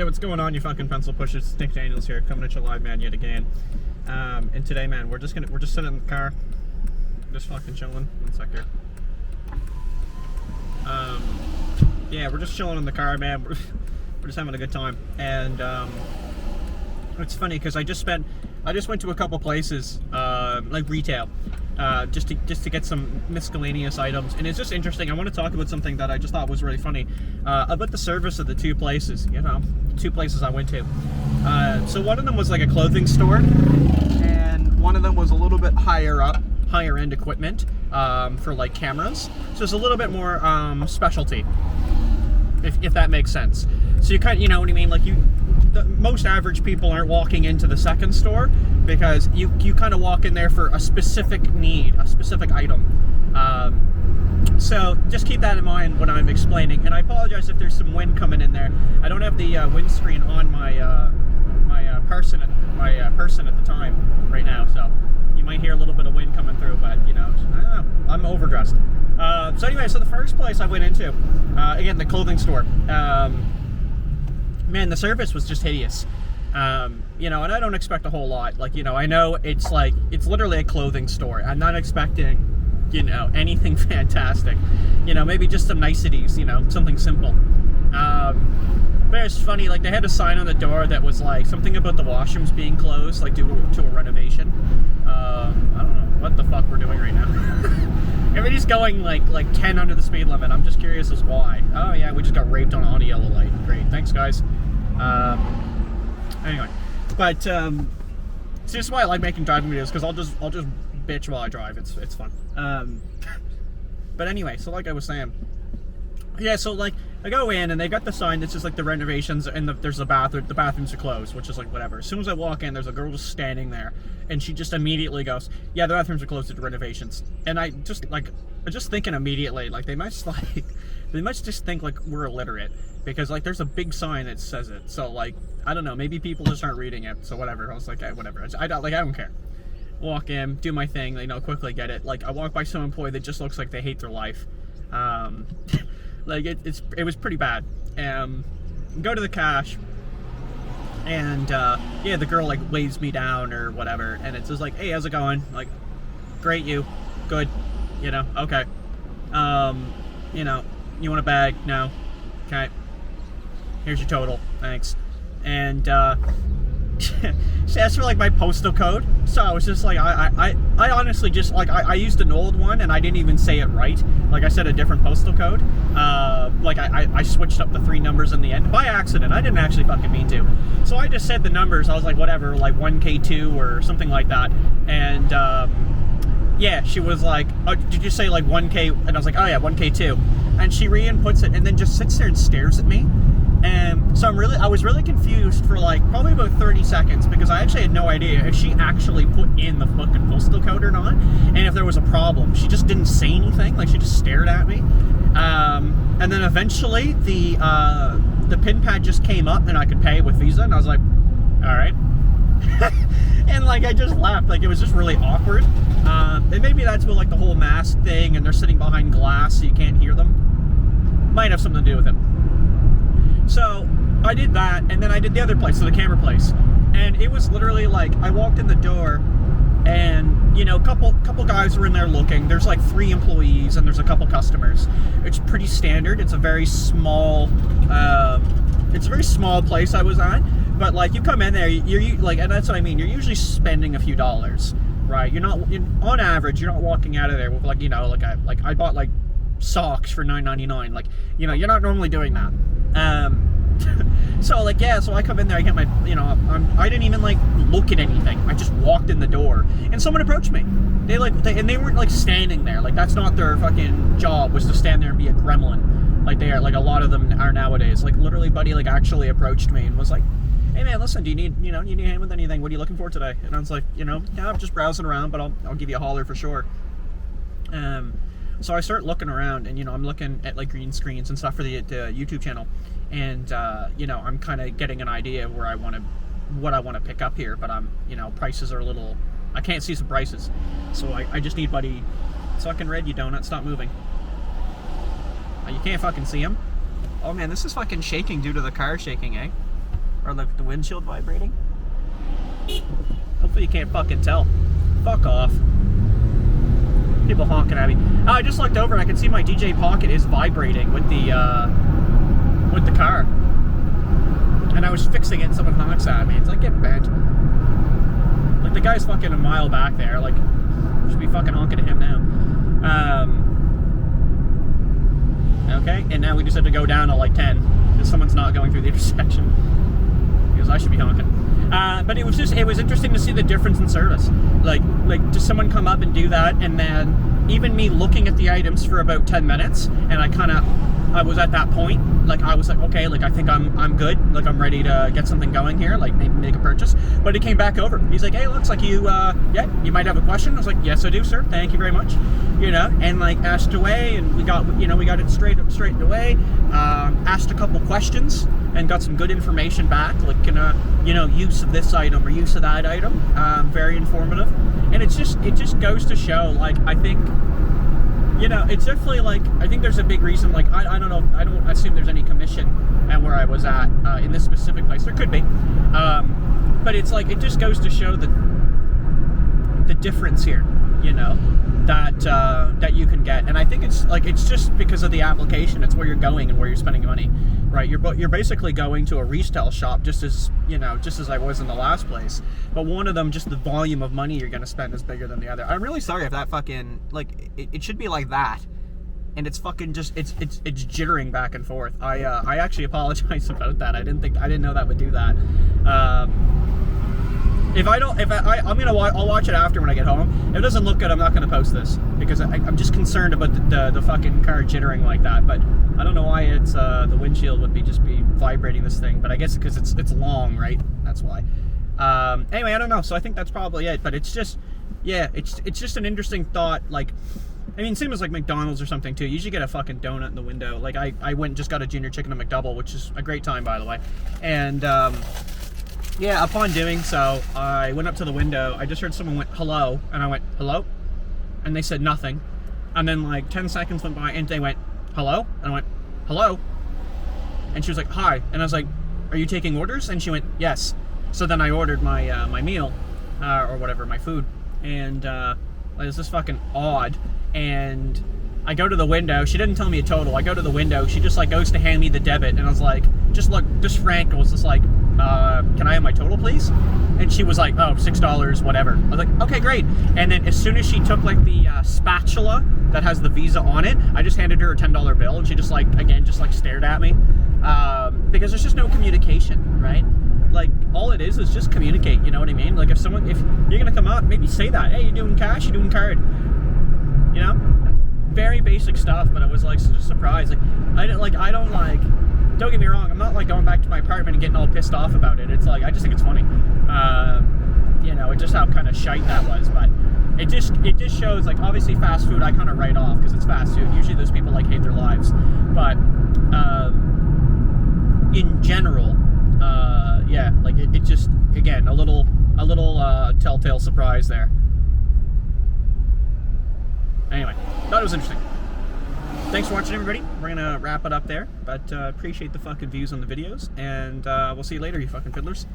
Yeah, what's going on, you fucking pencil pushers? Nick Daniels here, coming at you live, man, yet again. And today, man, we're just sitting in the car, just fucking chilling. 1 sec here. Yeah, we're just chilling in the car, man. We're just having a good time, and it's funny because I just went to a couple places, like retail, just to get some miscellaneous items, and it's just interesting. I want to talk about something that I just thought was really funny about the service of the two places. You know, the two places I went to. So one of them was like a clothing store, and one of them was a little bit higher end equipment for like cameras. So it's a little bit more specialty, if that makes sense. So you kind of, you know what I mean? Like most average people aren't walking into the second store because you kind of walk in there for a specific need, a specific item. So just keep that in mind when I'm explaining. And I apologize if there's some wind coming in there. I don't have the windscreen on my person at the time right now, so you might hear a little bit of wind coming through. But you know, I don't know. I'm overdressed. So anyway, so the first place I went into, again, the clothing store. Man, the service was just hideous. You know, and I don't expect a whole lot. Like, you know, I know it's literally a clothing store. I'm not expecting, you know, anything fantastic. You know, maybe just some niceties, you know, something simple. But it's funny, like, they had a sign on the door that was like something about the washrooms being closed, like due to a renovation. I don't know what the fuck we're doing right now. Everybody's going like 10 under the speed limit. I'm just curious as why. Oh yeah, we just got raped on a yellow light. Great, thanks guys. Anyway, but so this is why I like making driving videos, because I'll just bitch while I drive. It's fun. But anyway, so like I was saying, yeah. So like I go in and they got the sign that's just like the renovations, and there's a bathroom. The bathrooms are closed, which is like whatever. As soon as I walk in, there's a girl just standing there, and she just immediately goes, "Yeah, the bathrooms are closed due to renovations." And I just thinking immediately, like they must just think like we're illiterate, because like there's a big sign that says it. So like I don't know, maybe people just aren't reading it. So whatever. I was like, hey, whatever. I don't care. Walk in, do my thing, you know, quickly get it. Like I walk by some employee that just looks like they hate their life. Like it was pretty bad. Go to the cash, and yeah, the girl like waves me down or whatever, and it's just like, hey, how's it going? Like, great, you, good, you know, okay. You know, you want a bag? No, okay. Here's your total, thanks. And she asked for like my postal code, so I was just like, I honestly just like I used an old one and I didn't even say it right. Like I said a different postal code. Like I switched up the 3 numbers in the end by accident. I didn't actually fucking mean to. So I just said the numbers. I was like, whatever, like 1K2 or something like that. And yeah, she was like, oh, did you say like 1K? And I was like, oh yeah, 1K2. And she re-inputs it and then just sits there and stares at me. And so I was really confused for like probably about 30 seconds, because I actually had no idea if she actually put in the fucking postal code or not, and if there was a problem. She just didn't say anything, like she just stared at me. And then eventually the PIN pad just came up and I could pay with Visa, and I was like, all right. And like I just laughed, like it was just really awkward. And maybe that's what like the whole mask thing, and they're sitting behind glass so you can't hear them, might have something to do with it. So I did that, and then I did the other place, so the camera place, and it was literally like I walked in the door, and you know, couple guys were in there looking. There's like 3 employees, and there's a couple customers. It's pretty standard. It's a very small place I was at, but like you come in there, you're like, and that's what I mean. You're usually spending a few dollars, right? On average, you're not walking out of there with like, you know, like I bought like socks for $9.99. Like, you know, you're not normally doing that. So like, yeah, so I come in there, I get my, you know, I didn't even like look at anything. I just walked in the door and someone approached me. They weren't like standing there. Like that's not their fucking job, was to stand there and be a gremlin like they are, like a lot of them are nowadays. Like literally buddy like actually approached me and was like, hey man, listen, do you need a hand with anything? What are you looking for today? And I was like, you know, yeah, I'm just browsing around, but I'll give you a holler for sure. So I start looking around, and you know, I'm looking at like green screens and stuff for the YouTube channel, and you know, I'm kind of getting an idea of what I want to pick up here, but you know, prices are a little, I can't see some prices, so I just need buddy, fucking red, you donut, stop moving. You can't fucking see him. Oh man, this is fucking shaking due to the car shaking, eh? Or the windshield vibrating. Hopefully you can't fucking tell. Fuck off. People honking at me. Oh, I just looked over and I can see my DJ Pocket is vibrating with the car. And I was fixing it and someone honks at me. It's like, get bent. Like, the guy's fucking a mile back there. Like, should be fucking honking at him now. Okay, and now we just have to go down to like 10 because someone's not going through the intersection. Because I should be honking. But it was interesting to see the difference in service. Like just someone come up and do that, and then even me looking at the items for about 10 minutes, and I was at that point, like I was like, okay, like I think I'm good, like I'm ready to get something going here, like maybe make a purchase. But he came back over. He's like, hey, looks like you, you might have a question. I was like, yes, I do, sir. Thank you very much. You know, and like asked away, and we got it straightened away. Asked a couple questions and got some good information back, like use of this item or use of that item. Very informative, and it just goes to show, like, I think, it's definitely, like, I think there's a big reason, like, I don't know, I don't assume there's any commission at where I was at in this specific place. There could be, but it's like, it just goes to show the difference here, that you can get. And I think it's just because of the application. It's where you're going and where you're spending money, right? You're basically going to a resale shop, just as I was in the last place. But one of them, just the volume of money you're going to spend is bigger than the other. I'm really sorry if that fucking, like, it should be like that. And it's fucking just, it's jittering back and forth. I actually apologize about that. I didn't know that would do that. I'll watch it after when I get home. If it doesn't look good, I'm not gonna post this because I'm just concerned about the fucking car jittering like that. But I don't know why it's the windshield would be vibrating this thing. But I guess because it's long, right? That's why. Anyway, I don't know. So I think that's probably it. But it's just, it's just an interesting thought. Like, I mean, same as like McDonald's or something too. You usually get a fucking donut in the window. Like I went and just got a junior chicken and McDouble, which is a great time, by the way. And yeah, upon doing so, I went up to the window. I just heard someone went, hello. And I went, hello? And they said nothing. And then like 10 seconds went by and they went, hello? And I went, hello? And she was like, hi. And I was like, are you taking orders? And she went, yes. So then I ordered my my meal, or whatever, my food. And it was just fucking odd. And I go to the window. She didn't tell me a total. I go to the window. She just like goes to hand me the debit. And I was like, just frank. I was just like, can I have my total, please? And she was like, oh, $6, whatever. I was like, okay, great. And then as soon as she took like the spatula that has the Visa on it, I just handed her a $10 bill. And she just stared at me. Because there's just no communication, right? Like, all it is just communicate, you know what I mean? Like, if you're gonna come up, maybe say that. Hey, you doing cash? You doing card? Very basic stuff, but it was like such a surprise. Don't get me wrong, I'm not like going back to my apartment and getting all pissed off about it. It's like, I just think it's funny. Just how kind of shite that was, but it just shows, like, obviously fast food I kind of write off because it's fast food. Usually those people like hate their lives, but in general, like it just, again, a little telltale surprise there. Anyway, thought it was interesting. Thanks for watching, everybody. We're gonna wrap it up there, but appreciate the fucking views on the videos, and we'll see you later, you fucking fiddlers.